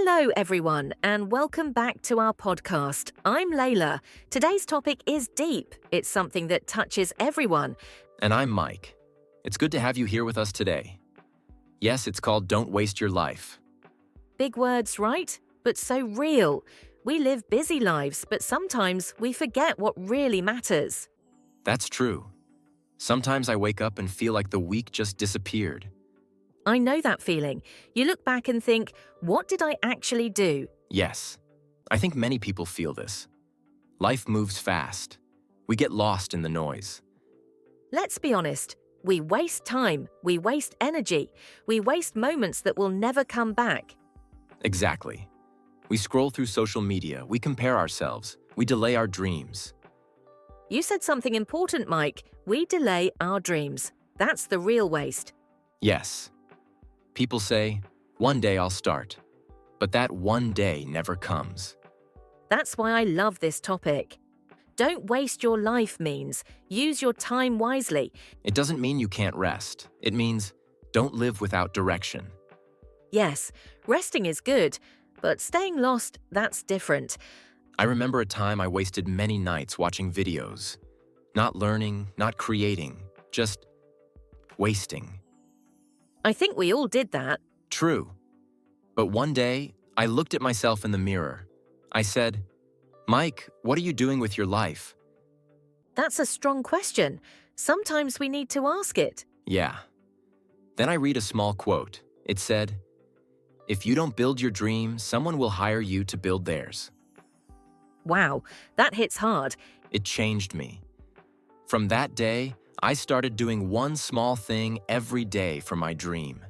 Hello, everyone, and welcome back to our podcast. I'm Layla. Today's topic is deep. It's something that touches everyone. And I'm Mike. It's good to have you here with us today. Yes, it's called Don't Waste Your Life. Big words, right? But so real. We live busy lives, but sometimes we forget what really matters. That's true. Sometimes I wake up and feel like the week just disappeared. I know that feeling. You look back and think, what did I actually do? Yes, I think many people feel this. Life moves fast. We get lost in the noise. Let's be honest. We waste time, we waste energy, we waste moments that will never come back. Exactly. We scroll through social media, we compare ourselves, we delay our dreams. You said something important, Mike. We delay our dreams. That's the real waste. Yes. People say, one day I'll start. But that one day never comes. That's why I love this topic. Don't waste your life means use your time wisely. It doesn't mean you can't rest. It means don't live without direction. Yes, resting is good, but staying lost, that's different. I remember a time I wasted many nights watching videos. Not learning, not creating, just wasting. I think we all did that. True. But one day, I looked at myself in the mirror. I said, Mike, what are you doing with your life? That's a strong question. Sometimes we need to ask it. Yeah. Then I read a small quote. It said, if you don't build your dream, someone will hire you to build theirs. Wow, that hits hard. It changed me. From that day, I started doing one small thing every day for my dream.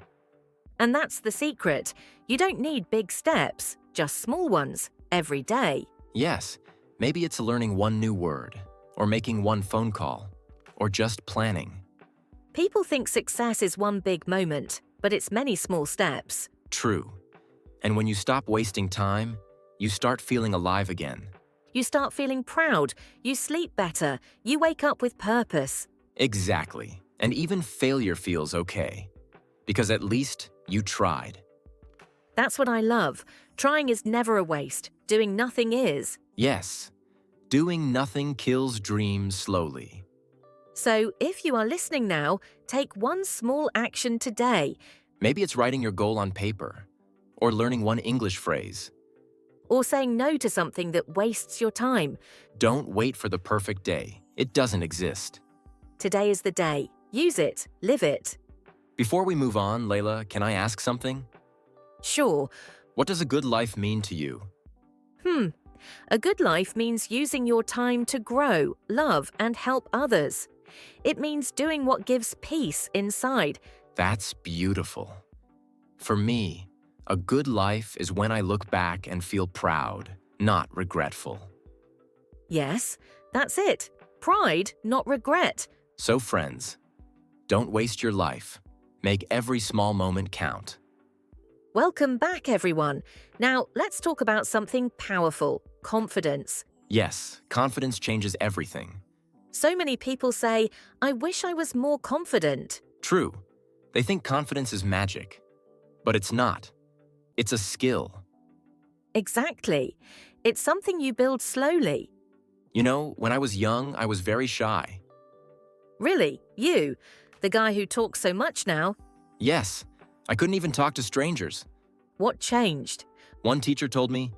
And that's the secret. You don't need big steps, just small ones, every day. Yes, maybe it's learning one new word, or making one phone call, or just planning. People think success is one big moment, but it's many small steps. True. And when you stop wasting time, you start feeling alive again. You start feeling proud, you sleep better, you wake up with purpose. Exactly. And even failure feels okay. Because at least you tried. That's what I love. Trying is never a waste. Doing nothing is. Yes. Doing nothing kills dreams slowly. So if you are listening now, take one small action today. Maybe it's writing your goal on paper, or learning one English phrase. Or saying no to something that wastes your time. Don't wait for the perfect day. It doesn't exist. Today is the day. Use it. Live it. Before we move on, Layla, can I ask something? Sure. What does a good life mean to you? A good life means using your time to grow, love, and help others. It means doing what gives peace inside. That's beautiful. For me, a good life is when I look back and feel proud, not regretful. Yes, that's it. Pride, not regret. So friends, don't waste your life. Make every small moment count. Welcome back, everyone. Now, let's talk about something powerful, confidence. Yes, confidence changes everything. So many people say, I wish I was more confident. True. They think confidence is magic. But it's not. It's a skill. Exactly. It's something you build slowly. You know, when I was young, I was very shy. Really, you, the guy who talks so much now. Yes, I couldn't even talk to strangers. What changed? One teacher told me,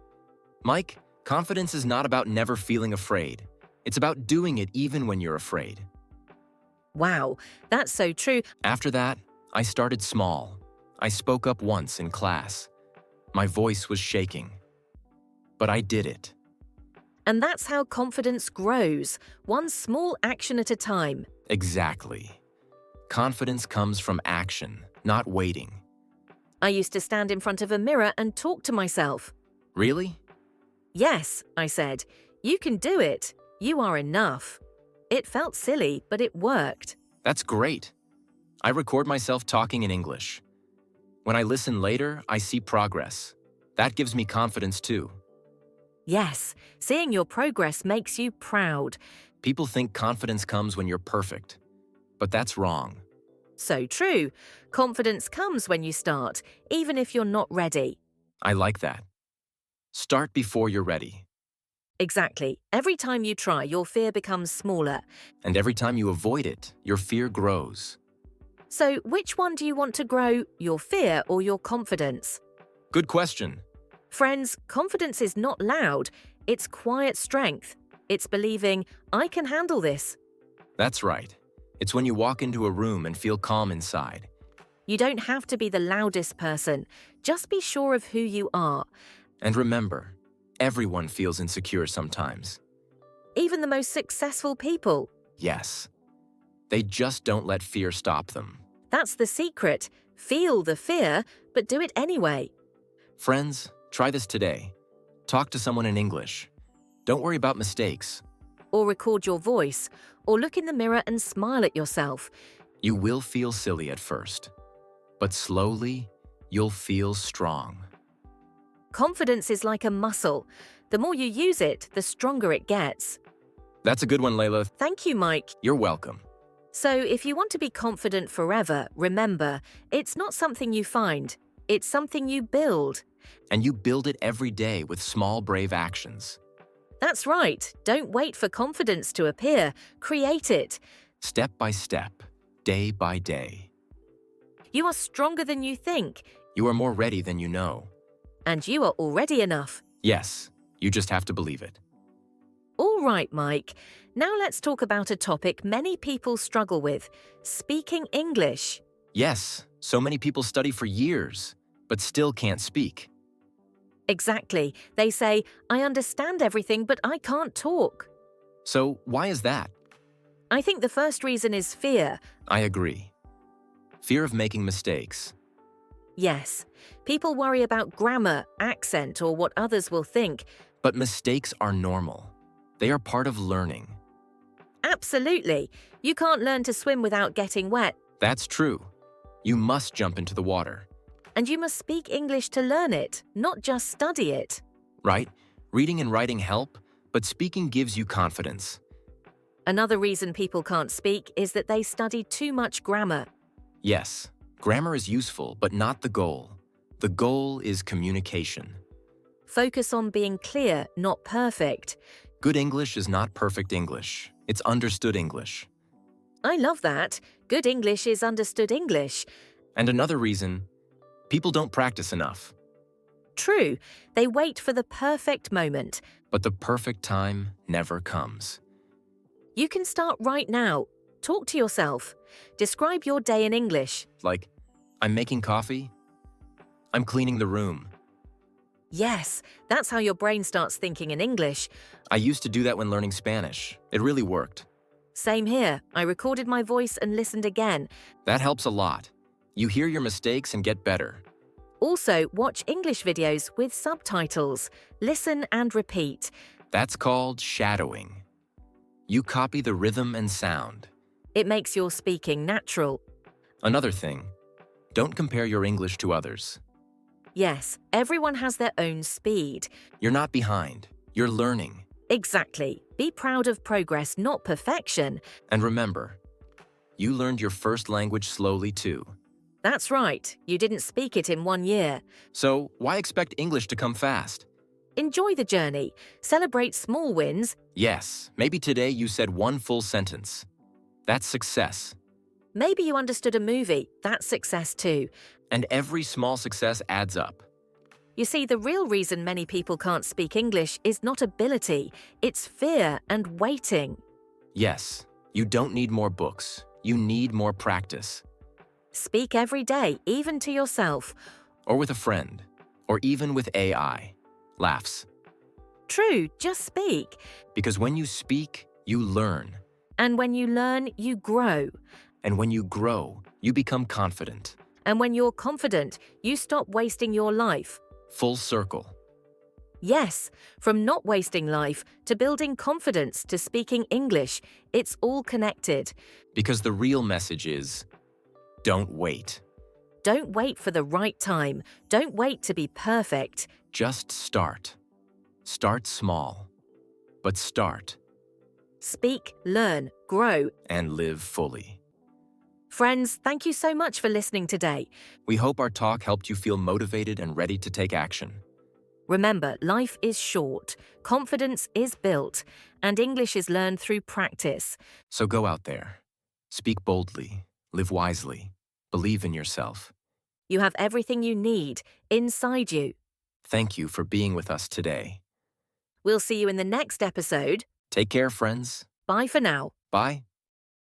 Mike, confidence is not about never feeling afraid. It's about doing it even when you're afraid. Wow, that's so true. After that, I started small. I spoke up once in class. My voice was shaking. But I did it. And that's how confidence grows, one small action at a time. Exactly. Confidence comes from action, not waiting. I used to stand in front of a mirror and talk to myself. Really? Yes, I said, you can do it. You are enough. It felt silly, but it worked. That's great. I record myself talking in English. When I listen later, I see progress. That gives me confidence too. Yes, seeing your progress makes you proud. People think confidence comes when you're perfect. But that's wrong. So true. Confidence comes when you start, even if you're not ready. I like that. Start before you're ready. Exactly. Every time you try, your fear becomes smaller. And every time you avoid it, your fear grows. So, which one do you want to grow, your fear or your confidence? Good question. Friends, confidence is not loud, it's quiet strength. It's believing, I can handle this. That's right. It's when you walk into a room and feel calm inside. You don't have to be the loudest person, just be sure of who you are. And remember, everyone feels insecure sometimes. Even the most successful people. Yes. They just don't let fear stop them. That's the secret. Feel the fear, but do it anyway. Friends, try this today. Talk to someone in English. Don't worry about mistakes. Or record your voice, or look in the mirror and smile at yourself. You will feel silly at first, but slowly, you'll feel strong. Confidence is like a muscle. The more you use it, the stronger it gets. That's a good one, Layla. Thank you, Mike. You're welcome. So, if you want to be confident forever, remember, it's not something you find, it's something you build. And you build it every day with small, brave actions. That's right. Don't wait for confidence to appear. Create it. Step by step, day by day. You are stronger than you think, You are more ready than you know. and you are already enough. Yes, you just have to believe it. All right, Mike. Now let's talk about a topic many people struggle with, speaking English. Yes, so many people study for years, but still can't speak. Exactly. They say, I understand everything, but I can't talk. So why is that? I think the first reason is fear. I agree. Fear of making mistakes. Yes, people worry about grammar, accent, or what others will think. But mistakes are normal. They are part of learning. Absolutely. You can't learn to swim without getting wet, That's true. You must jump into the water, and you must speak English to learn it, not just study it. right? Reading and writing help, but speaking gives you confidence. Another reason people can't speak is that they study too much grammar. Yes, grammar is useful, but not the goal. The goal is communication. Focus on being clear, not perfect. Good English is not perfect English. It's understood English. I love that. Good English is understood English. And another reason, people don't practice enough. True, they wait for the perfect moment. But the perfect time never comes. You can start right now. Talk to yourself. Describe your day in English. Like, I'm making coffee. I'm cleaning the room. Yes, that's how your brain starts thinking in English. I used to do that when learning Spanish. It really worked. Same here. I recorded my voice and listened again. That helps a lot. You hear your mistakes and get better. Also, watch English videos with subtitles. Listen and repeat. That's called shadowing. You copy the rhythm and sound. It makes your speaking natural. Another thing, don't compare your English to others. Yes, everyone has their own speed. You're not behind. You're learning. Exactly. Be proud of progress, not perfection. And remember, you learned your first language slowly too. That's right. You didn't speak it in 1 year. So why expect English to come fast? Enjoy the journey. Celebrate small wins. Yes, maybe today you said one full sentence. That's success. Maybe you understood a movie. That's success too. And every small success adds up. You see, the real reason many people can't speak English is not ability. It's fear and waiting. Yes, you don't need more books. You need more practice. Speak every day, even to yourself. Or with a friend. Or even with AI. Laughs. True, just speak. Because when you speak, you learn. And when you learn, you grow. And when you grow, you become confident. And when you're confident, you stop wasting your life. Full circle. Yes, from not wasting life to building confidence to speaking English, it's all connected. Because the real message is, don't wait. Don't wait for the right time. Don't wait to be perfect. Just start. Start small. But start Speak, learn, grow. and live fully. Friends, thank you so much for listening today. We hope our talk helped you feel motivated and ready to take action. Remember, life is short, confidence is built, and English is learned through practice. So go out there. Speak boldly, live wisely, believe in yourself. You have everything you need inside you. Thank you for being with us today. We'll see you in the next episode. Take care, friends. Bye for now. Bye.